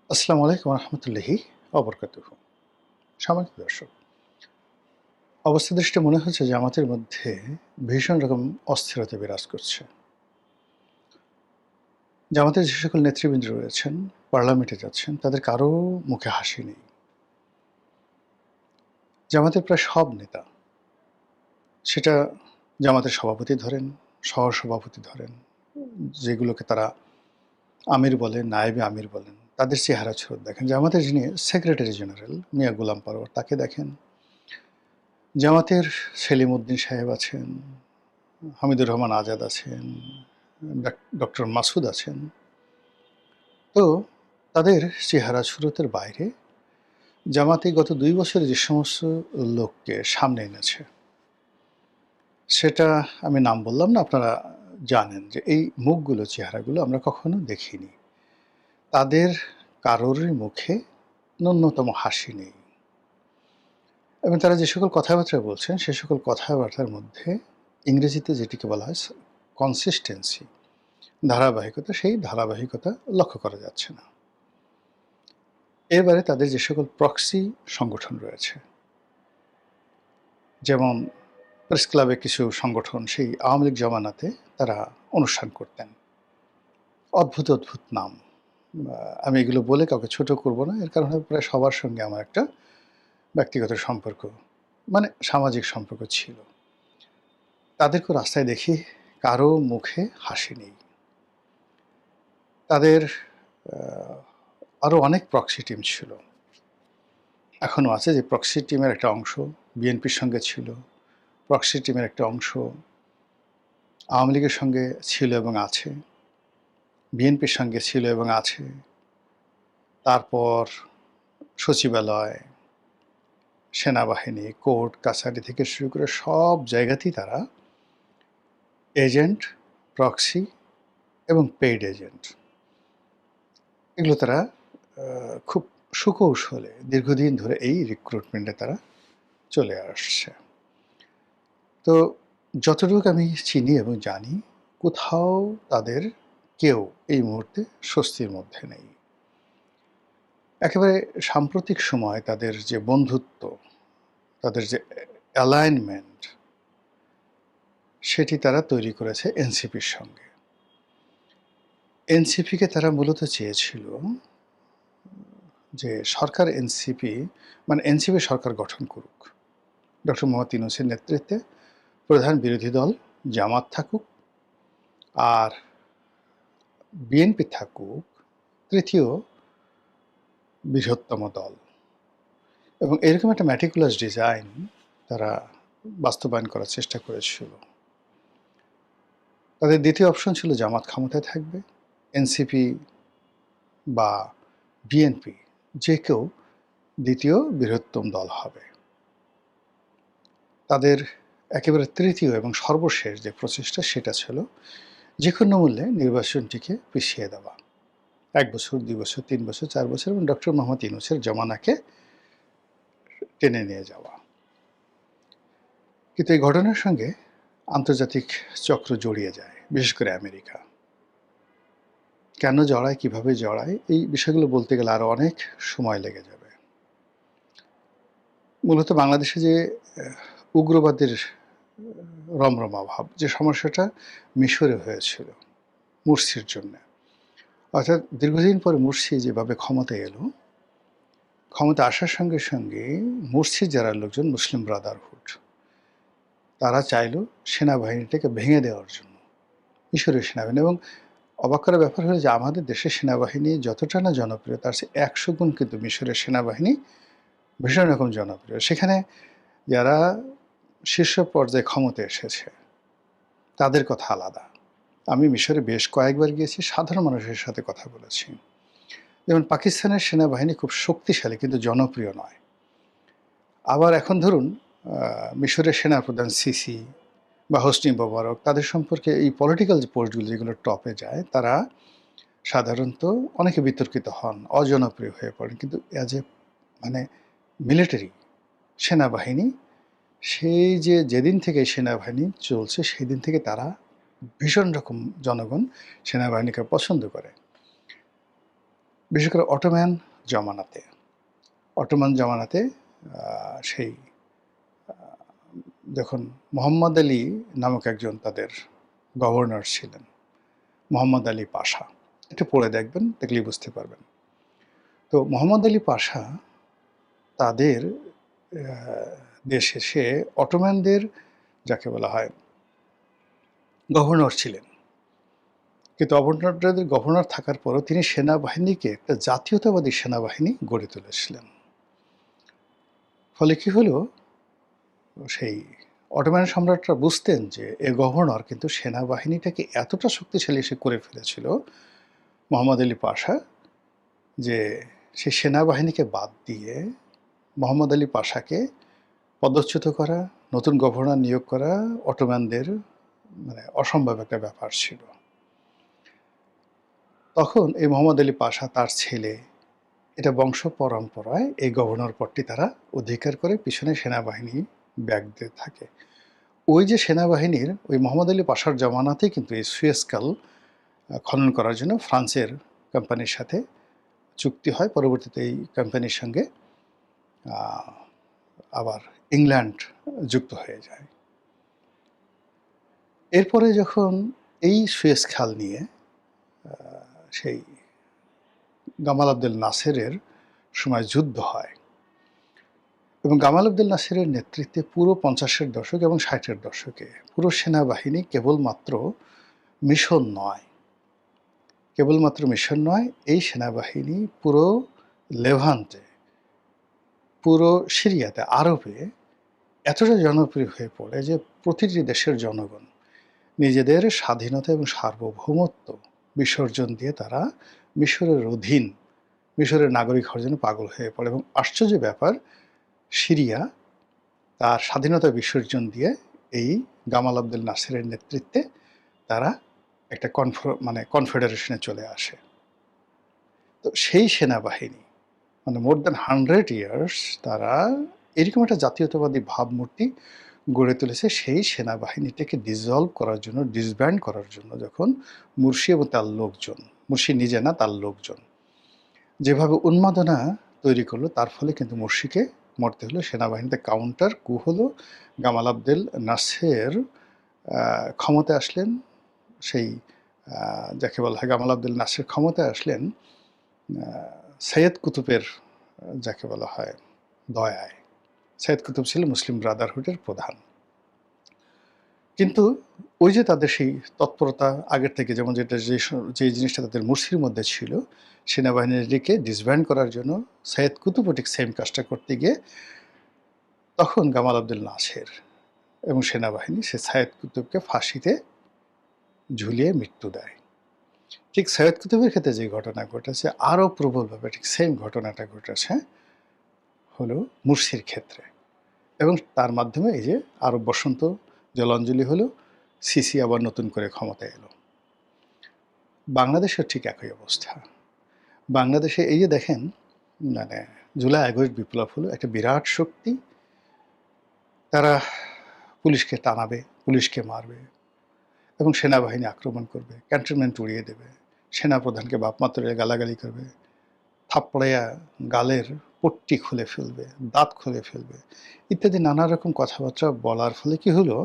আসসালামু আলাইকুম রহমতুল্লাহি অবরকাতুহু। সম্মানিত দর্শক, অবস্থা দৃষ্টে মনে হচ্ছে জামাতের মধ্যে ভীষণ রকম অস্থিরতা বিরাজ করছে। জামাতের যে সকল নেতৃবৃন্দ রয়েছেন, পার্লামেন্টে যাচ্ছেন, তাদের কারো মুখে হাসি নেই। জামাতের প্রায় সব নেতা, সেটা জামাতের সভাপতি ধরেন, সহসভাপতি ধরেন, যেগুলোকে তারা আমির বলেন, নায়েবে আমির বলেন, তাদের চেহারা ছুড়ে দেখেন। জামাতের যিনি সেক্রেটারি জেনারেল মিয়া গোলাম পরোয়ার, তাকে দেখেন। জামাতের সেলিম উদ্দিন সাহেব আছেন, হামিদুর রহমান আজাদ আছেন, ডক্টর মাসুদ আছেন। তো তাদের চেহারা সুরতের বাইরে জামাতে গত ২ বছরে যে সমস্ত লোককে সামনে এনেছে, সেটা আমি নাম বললাম না, আপনারা জানেন যে এই মুখগুলো, চেহারাগুলো আমরা কখনো দেখিনি। তাদের কারোরই মুখে ন্যূনতম হাসি নেই, এবং তারা যে সকল কথাবার্তা বলছেন সে সকল কথাবার্তার মধ্যে ইংরেজিতে যেটিকে বলা হয় কনসিস্টেন্সি, ধারাবাহিকতা, সেই ধারাবাহিকতা লক্ষ্য করা যাচ্ছে না। এবারে তাদের যে সকল প্রক্সি সংগঠন রয়েছে, যেমন প্রেস ক্লাবে কিছু সংগঠন সেই আওয়ামী লীগ জমানাতে তারা অনুষ্ঠান করতেন, অদ্ভুত অদ্ভুত নাম। আমি এগুলো বলে কাউকে ছোট করব না, এর কারণে প্রায় সবার সঙ্গে আমার একটা ব্যক্তিগত সম্পর্ক, মানে সামাজিক সম্পর্ক ছিল। তাদেরকে রাস্তায় দেখি কারো মুখে হাসি নেই। তাদের আরও অনেক প্রক্সি টিম ছিল, এখনও আছে। যে প্রক্সি টিমের একটা অংশ বিএনপির সঙ্গে ছিল, প্রক্সি টিমের একটা অংশ আওয়ামী লীগের সঙ্গে ছিল এবং আছে, বিএনপির সঙ্গে ছিল এবং আছে। তারপর সচিবালয়, সেনাবাহিনী, কোর্ট কাছারি থেকে শুরু করে সব জায়গাতেই তারা এজেন্ট, প্রক্সি এবং পেইড এজেন্ট, এগুলো তারা খুব সুকৌশলে দীর্ঘদিন ধরে এই রিক্রুটমেন্টে তারা চলে আসছে। তো যতটুকু আমি চিনি এবং জানি, কোথাও তাদের কেউ এই মুহূর্তে স্বস্তির মধ্যে নেই। একেবারে সাম্প্রতিক সময় তাদের যে বন্ধুত্ব, তাদের যে অ্যালাইনমেন্ট, সেটি তারা তৈরি করেছে এনসিপির সঙ্গে। এনসিপিকে তারা মূলত চেয়েছিল যে সরকার এনসিপি, মানে এনসিপি সরকার গঠন করুক, ডক্টর মোহাম্মদ ইউনূসের নেতৃত্বে প্রধান বিরোধী দল জামাত থাকুক, আর বিএনপি থাকুক তৃতীয় বৃহত্তম দল, এবং এরকম একটা ম্যাটিকুলাস ডিজাইন তারা বাস্তবায়ন করার চেষ্টা করেছিল। তাদের দ্বিতীয় অপশন ছিল জামাত ক্ষমতায় থাকবে, এনসিপি বা বিএনপি যে কেউ দ্বিতীয় বৃহত্তম দল হবে। তাদের একেবারে তৃতীয় এবং সর্বশেষ যে প্রচেষ্টা, সেটা ছিল যে কোনো মূল্যে নির্বাচনটিকে পিছিয়ে দেওয়া, ১ বছর, ২ বছর, ৩ বছর, ৪ বছর, এবং ডক্টর মোহাম্মদ ইউনূসের জমানাকে টেনে নিয়ে যাওয়া। কিন্তু এই ঘটনার সঙ্গে আন্তর্জাতিক চক্র জড়িয়ে যায়, বিশেষ করে আমেরিকা। কেন জড়ায়, কিভাবে জড়ায়, এই বিষয়গুলো বলতে গেলে আরও অনেক সময় লেগে যাবে। মূলত বাংলাদেশে যে উগ্রবাদের রমরমা ভাব, যে সমস্যাটা মিশরে হয়েছিল মুরসির জন্যে, অর্থাৎ দীর্ঘদিন পরে মুরসি যেভাবে ক্ষমতায় এলো, ক্ষমতা আসার সঙ্গে সঙ্গে মুরসির যারা লোকজন, মুসলিম ব্রাদারহুড, তারা চাইল সেনাবাহিনীটাকে ভেঙে দেওয়ার জন্য, মিশরের সেনাবাহিনী। এবং অবাক করার ব্যাপার হলো যে আমাদের দেশের সেনাবাহিনী যতটা না জনপ্রিয়, তার চেয়ে ১০০ গুণ কিন্তু মিশরের সেনাবাহিনী ভীষণ রকম জনপ্রিয়। সেখানে যারা শীর্ষ পর্যায়ে ক্ষমতায় এসেছে তাদের কথা আলাদা। আমি মিশরে বেশ কয়েকবার গিয়েছি, সাধারণ মানুষের সাথে কথা বলেছি। যেমন পাকিস্তানের সেনাবাহিনী খুব শক্তিশালী কিন্তু জনপ্রিয় নয়। আবার এখন ধরুন মিশরের সেনাপ্রধান সিসি বা হোসনি মোবারক, তাদের সম্পর্কে এই পলিটিক্যাল যে পোস্টগুলো যেগুলো টপে যায়, তারা সাধারণত অনেকে বিতর্কিত হন, অজনপ্রিয় হয়ে পড়েন। কিন্তু অ্যাজ এ মানে মিলিটারি সেনাবাহিনী, সেই যে যেদিন থেকে সেনাবাহিনী চলছে সেদিন থেকে তারা ভীষণ রকম জনগণ সেনাবাহিনীকে পছন্দ করে। বিশেষ করে জামানাতে অটোমান জামানাতে সেই যখন মোহাম্মদ আলী নামক একজন তাদের গভর্নর ছিলেন, মোহাম্মদ আলী পাশা, একটু পড়ে দেখবেন, দেখলেই বুঝতে পারবেন। তো মোহাম্মদ আলী পাশা তাদের দেশে সে অটোম্যানদের যাকে বলা হয় গভর্নর ছিলেন, কিন্তু গভর্নর থাকার পরও তিনি সেনাবাহিনীকে একটা জাতীয়তাবাদী সেনাবাহিনী গড়ে তুলেছিলেন। ফলে কি হলো, সেই অটোম্যান সম্রাটরা বুঝতেন যে এ গভর্নর কিন্তু সেনাবাহিনীটাকে এতটা শক্তিশালী সে করে ফেলেছিল মোহাম্মদ আলী পাশা, যে সে সেনাবাহিনীকে বাদ দিয়ে মোহাম্মদ আলী পাশাকে পদচ্যুত করা, নতুন গভর্নর নিয়োগ করা অটোম্যানদের মানে অসম্ভব একটা ব্যাপার ছিল। তখন এই মোহাম্মদ আলী পাশা তার ছেলে, এটা বংশ পরম্পরায় এই গভর্নর পদটি তারা অধিকার করে পিছনে সেনাবাহিনী ব্যাগ দিয়ে থাকে। ওই যে সেনাবাহিনীর ওই মোহাম্মদ আলী পাশার জামানাতেই কিন্তু এই সুয়েজ খাল খনন করার জন্য ফ্রান্সের কোম্পানির সাথে চুক্তি হয়। পরবর্তীতে এই কোম্পানির সঙ্গে আবার ইংল্যান্ড যুক্ত হয়ে যায়। এরপরে যখন এই সুয়েজ খাল নিয়ে সেই গামাল আবদেল নাসেরের সময় যুদ্ধ হয়, এবং গামাল আবদেল নাসেরের নেতৃত্বে পুরো 50-এর দশক এবং 60-এর দশকে পুরো সেনাবাহিনী কেবলমাত্র মিশন নয়, এই সেনাবাহিনী পুরো লেভান্টে, পুরো সিরিয়াতে, আরবে এতটা জনপ্রিয় হয়ে পড়ে যে প্রতিটি দেশের জনগণ নিজেদের স্বাধীনতা এবং সার্বভৌমত্ব বিসর্জন দিয়ে তারা মিশরের নাগরিক হওয়ার জন্য পাগল হয়ে পড়ে। এবং আশ্চর্য ব্যাপার, সিরিয়া তার স্বাধীনতা বিসর্জন দিয়ে এই গামাল আবদেল নাসেরের নেতৃত্বে তারা একটা কনফেডারেশনে চলে আসে। তো সেই সেনাবাহিনী মোর দ্যান 100 ইয়ার্স তারা এরকম একটা জাতীয়তাবাদী ভাবমূর্তি গড়ে তুলেছে। সেই সেনাবাহিনীটাকে ডিসব্যান্ড করার জন্য যখন মুরসি এবং তার লোকজন, মুরসি নিজে না, তার লোকজন যেভাবে উন্মাদনা তৈরি করলো, তার ফলে কিন্তু মুরসিকে মরতে হলো। সেনাবাহিনীতে কাউন্টার কু হলো। গামাল আবদেল নাসের ক্ষমতায় আসলেন, সেই যাকে বলা হয় গামাল আবদেল নাসের ক্ষমতায় আসলেন সৈয়দ কুতুবের যাকে বলা হয় দয়ায়। সৈয়দ কুতুব ছিল মুসলিম ব্রাদারহুডের প্রধান। কিন্তু ওই যে তাদের সেই তৎপরতা আগের থেকে, যেমন যে জিনিসটা তাদের মুরসির মধ্যে ছিল, সেনাবাহিনীকে ডিসব্যান্ড করার জন্য সৈয়দ কুতুবও ঠিক সেম কাজটা করতে গিয়ে তখন গামাল আবদেল নাসের এবং সেনাবাহিনী সে সৈয়দ কুতুবকে ফাঁসিতে ঝুলিয়ে মৃত্যু দেয়। ঠিক সৈয়দ কুতুবের ক্ষেত্রে যে ঘটনা ঘটেছে, আরও প্রবলভাবে ঠিক সেম ঘটনাটা ঘটেছে হলো মুরসির ক্ষেত্রে। এবং তার মাধ্যমে এই যে আরব বসন্ত জলাঞ্জলি হলো, সিসি আবার নতুন করে ক্ষমতায় এলো। বাংলাদেশের ঠিক একই অবস্থা। বাংলাদেশে এই যে দেখেন, জুলাই আগস্ট বিপ্লব হলো একটা বিরাট শক্তি, তারা পুলিশকে টানাবে, পুলিশকে মারবে এবং সেনাবাহিনী আক্রমণ করবে, ক্যান্টনমেন্ট উড়িয়ে দেবে, সেনাপ্রধানকে বাপমা তুলে গালাগালি করবে, থাপড়াইয়া গালের পট্টি খুলে ফেলবে, দাঁত খুলে ফেলবে ইত্যাদি নানা রকম কথাবার্তা বলার ফলে কি হলো,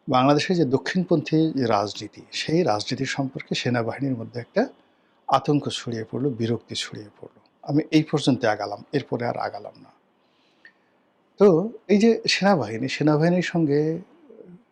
বাংলাদেশের যে দক্ষিণপন্থী যে রাজনীতি, সেই রাজনীতি সম্পর্কে সেনাবাহিনীর মধ্যে একটা আতঙ্ক ছড়িয়ে পড়লো, বিরক্তি ছড়িয়ে পড়লো। আমি এই পর্যন্ত আগালাম, এরপরে আর আগালাম না। তো এই যে সেনাবাহিনীর সঙ্গে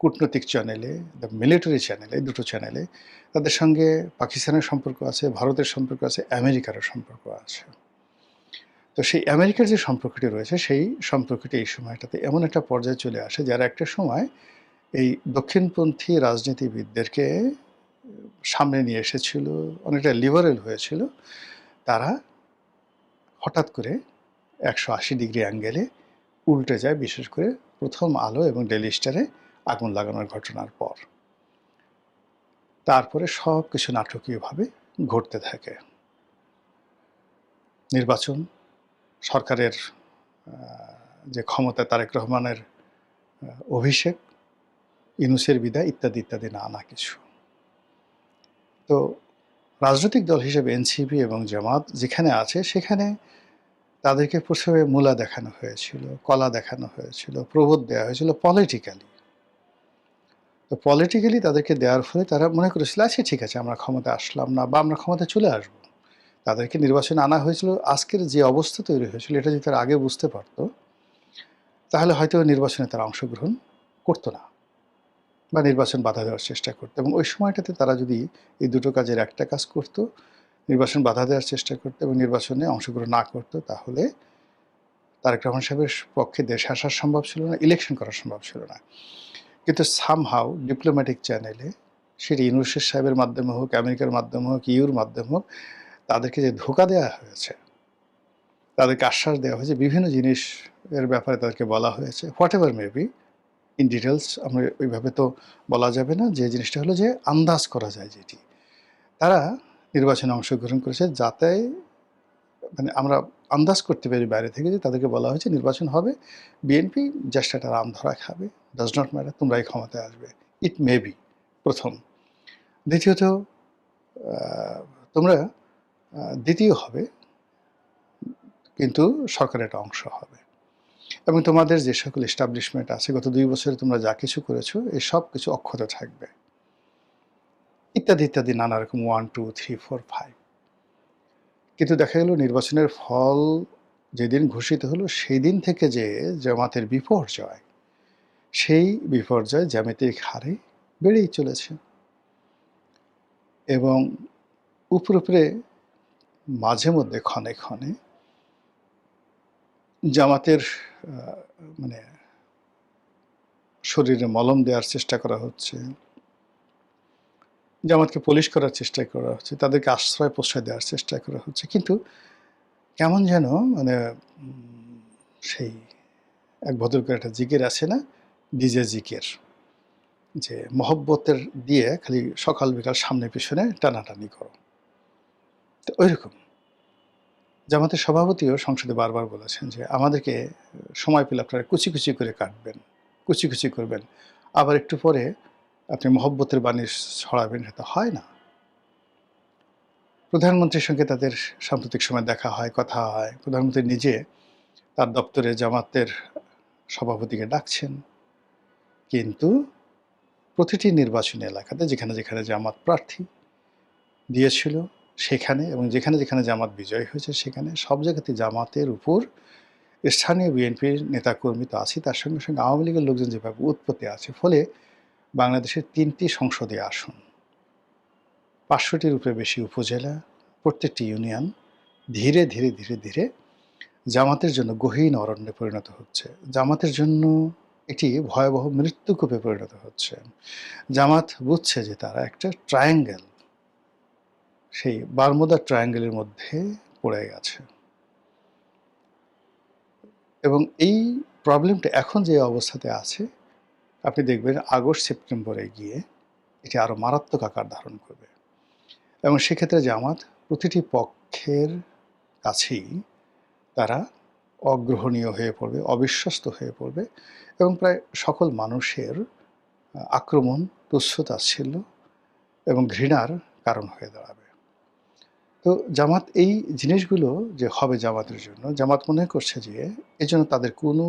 কূটনৈতিক চ্যানেলে, মিলিটারি চ্যানেলে, দুটো চ্যানেলে তাদের সঙ্গে পাকিস্তানের সম্পর্ক আছে, ভারতের সম্পর্ক আছে, আমেরিকারও সম্পর্ক আছে। তো সেই আমেরিকার যে সম্পর্কটি রয়েছে, সেই সম্পর্কটি এই সময়টাতে এমন একটা পর্যায়ে চলে আসে যারা একটা সময় এই দক্ষিণপন্থী রাজনীতিবিদদেরকে সামনে নিয়ে এসেছিল, অনেকটা লিবারেল হয়েছিল, তারা হঠাৎ করে 180 ডিগ্রি অ্যাঙ্গেলে উল্টে যায়, বিশেষ করে প্রথম আলো এবং ডেইলি স্টারে আগুন লাগানোর ঘটনার পর। তারপরে সব কিছু নাটকীয়ভাবে ঘটতে থাকে। নির্বাচন, সরকারের যে ক্ষমতা, তারেক রহমানের অভিষেক, ইউনূসের বিদায় ইত্যাদি ইত্যাদি নানা কিছু। তো রাজনৈতিক দল হিসেবে এনসিপি এবং জামাত যেখানে আছে সেখানে তাদেরকে প্রথমে মূলা দেখানো হয়েছিল, কলা দেখানো হয়েছিল, প্রবোধ দেওয়া হয়েছিল পলিটিক্যালি। তো পলিটিক্যালি তাদেরকে দেওয়ার ফলে তারা মনে করেছিল আচ্ছা ঠিক আছে আমরা ক্ষমতায় আসলাম না বা আমরা ক্ষমতায় চলে আসবো। তাদেরকে নির্বাচনে আনা হয়েছিল, আজকের যে অবস্থা তৈরি হয়েছিল এটা যদি তারা আগে বুঝতে পারতো তাহলে হয়তো নির্বাচনে তারা অংশগ্রহণ করতো না বা নির্বাচন বাধা দেওয়ার চেষ্টা করতো। এবং ওই সময়টাতে তারা যদি এই দুটো কাজের একটা কাজ করতো, নির্বাচন বাধা দেওয়ার চেষ্টা করতো এবং নির্বাচনে অংশগ্রহণ না করতো, তাহলে তারেক রহমান সাহেবের পক্ষে দেশে আসা সম্ভব ছিল না, ইলেকশন করা সম্ভব ছিল না। কিন্তু সামহাউ ডিপ্লোম্যাটিক চ্যানেলে সেটি ইউনূস সাহেবের মাধ্যমে হোক, আমেরিকার মাধ্যমে হোক, ইউর মাধ্যমে হোক, তাদেরকে যে ধোঁকা দেওয়া হয়েছে, তাদেরকে আশ্বাস দেওয়া হয়েছে, বিভিন্ন জিনিস এর ব্যাপারে তাদেরকে বলা হয়েছে, what ever maybe in details আমরা ওইভাবে তো বলা যাবে না, যে জিনিসটা হলো যে আন্দাজ করা যায় যেটি, তারা নির্বাচনে অংশগ্রহণ করেছে যাতে মানে আমরা আন্দাজ করতে পারি বাইরে থেকে যে তাদেরকে বলা হয়েছে নির্বাচন হবে, বিএনপি জ্যেষ্ঠাটা রাম ধরা খাবে, ডাজ নট ম্যাটার, তোমরাই ক্ষমতায় আসবে, ইট মে বি প্রথম। দ্বিতীয়ত তোমরা দ্বিতীয় হবে কিন্তু সরকারের একটা অংশ হবে, এবং তোমাদের যে সকল এস্টাবলিশমেন্ট আছে গত 2 বছরে তোমরা যা কিছু করেছো এই সব কিছু অক্ষত থাকবে, ইত্যাদি ইত্যাদি নানা রকম 1 2 3 4 5। কিন্তু দেখা গেল নির্বাচনের ফল যেদিন ঘোষিত হলো সেই দিন থেকে যে জামাতের বিপর্যয়, সেই বিপর্যয় জ্যামিতিক হারে বেড়েই চলেছে। এবং উপরে মাঝে মধ্যে ক্ষণে ক্ষণে জামাতের মানে শরীরে মলম দেওয়ার চেষ্টা করা হচ্ছে, জামাতকে পুলিশ করার চেষ্টা করা হচ্ছে, তাদেরকে আশ্রয় প্রশ্রয় দেওয়ার চেষ্টা করা হচ্ছে, কিন্তু কেমন যেন মানে সেই এক ভদ্রকার একটা জিকির আছে না, ডিজে জিকির, যে মহব্বতের দিয়ে খালি সকাল বিকাল সামনে পিছনে টানাটানি করো। তো ওইরকম জামাতের সভাপতিও সংসদে বারবার বলেছেন যে আমাদেরকে সময় পেলে আপনারা কুচি কুচি করে কাটবেন, কুচি কুচি করবেন, আবার একটু পরে আপনি মহব্বতের বাণী ছড়াবেন, সেটা হয় না। প্রধানমন্ত্রীর সঙ্গে তাদের সাম্প্রতিক সময় দেখা হয়, কথা হয়, প্রধানমন্ত্রী নিজে তার দপ্তরে জামাতের সভাপতিকে ডাকছেন, কিন্তু প্রতিটি নির্বাচনী এলাকাতে যেখানে যেখানে জামাত প্রার্থী দিয়েছিল সেখানে এবং যেখানে যেখানে জামাত বিজয় হয়েছে সেখানে সব জায়গাতে জামাতের উপর স্থানীয় বিএনপির নেতাকর্মী তো আছে, তার সঙ্গে সঙ্গে আওয়ামী লীগের লোকজন যেভাবে উৎপত্তি আছে, ফলে বাংলাদেশের 3টি সংসদীয় আসন, 500টির উপরে বেশি উপজেলা, প্রত্যেকটি ইউনিয়ন ধীরে ধীরে ধীরে ধীরে জামাতের জন্য গহীন অরণ্যে পরিণত হচ্ছে, জামাতের জন্য এটি ভয়াবহ মৃত্যুকূপে পরিণত হচ্ছে। জামাত বুঝছে যে তারা একটা ট্রায়াঙ্গেল, সেই বারমুদা ট্রায়াঙ্গেলের মধ্যে পড়ে গেছে, এবং এই প্রবলেমটা এখন যে অবস্থাতে আছে আপনি দেখবেন আগস্ট সেপ্টেম্বরে গিয়ে এটি আরও মারাত্মক আকার ধারণ করবে, এবং সেক্ষেত্রে জামাত প্রতিটি পক্ষের কাছেই তারা অগ্রহণীয় হয়ে পড়বে, অবিশ্বস্ত হয়ে পড়বে, এবং প্রায় সকল মানুষের আক্রমণ, তুচ্ছ-তাচ্ছিল্য এবং ঘৃণার কারণ হয়ে দাঁড়াবে। তো জামাত এই জিনিসগুলো যে হবে জামাতের জন্য, জামাত মনে করছে যে এজন্য তাদের কোনো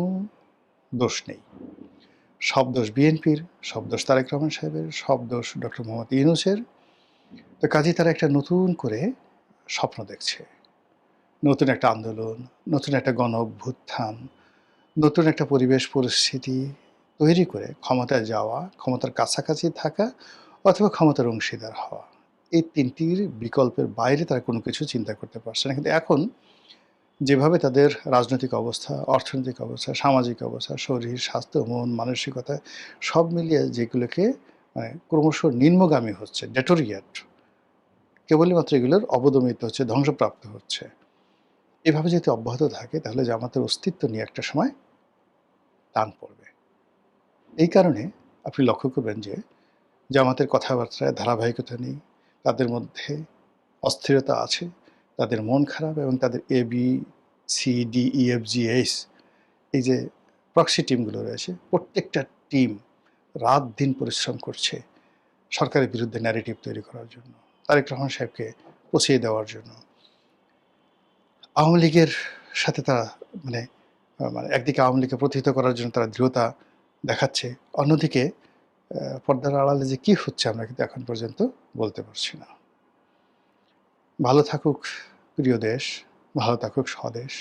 দোষ নেই, সব দোষ বিএনপির, সব দোষ তারেক রহমান সাহেবের, সব দোষ ডক্টর মোহাম্মদ ইউনূসের। তো কাজেই তারা একটা নতুন করে স্বপ্ন দেখছে, নতুন একটা আন্দোলন, নতুন একটা গণ অভ্যুত্থান, নতুন একটা পরিবেশ পরিস্থিতি তৈরি করে ক্ষমতায় যাওয়া, ক্ষমতার কাছাকাছি থাকা অথবা ক্ষমতার অংশীদার হওয়া, এই 3টির বিকল্পের বাইরে তারা কোনো কিছু চিন্তা করতে পারছে না। কিন্তু এখন যেভাবে তাদের রাজনৈতিক অবস্থা, অর্থনৈতিক অবস্থা, সামাজিক অবস্থা, শরীর স্বাস্থ্য, মন, মানসিকতা সব মিলিয়ে যেগুলোকে মানে ক্রমশ নিম্নগামী হচ্ছে, ডেটোরিয়েট, কেবলই মাত্র এগুলোর অবদমিত হচ্ছে, ধ্বংসপ্রাপ্ত হচ্ছে। এভাবে যদি অব্যাহত থাকে তাহলে জামাতের অস্তিত্ব নিয়ে একটা সময় টান পড়বে। এই কারণে আপনি লক্ষ্য করবেন যে জামাতের কথাবার্তায় ধারাবাহিকতা নেই, তাদের মধ্যে অস্থিরতা আছে, তাদের মন খারাপ, এবং তাদের A B C D E F G H এই যে প্রক্সি টিমগুলো রয়েছে, প্রত্যেকটা টিম রাত দিন পরিশ্রম করছে সরকারের বিরুদ্ধে ন্যারেটিভ তৈরি করার জন্য, তারেক রহমান সাহেবকে পচিয়ে দেওয়ার জন্য। আওয়ামী লীগের সাথে তারা মানে মানে একদিকে আওয়ামী লীগকে প্রতিহত করার জন্য তারা দৃঢ়তা দেখাচ্ছে, অন্যদিকে পর্দার আড়ালে যে কী হচ্ছে আমরা কিন্তু এখন পর্যন্ত বলতে পারছি না। ভালো থাকুক প্রিয় দেশ, ভালো থাকুক স্বদেশ।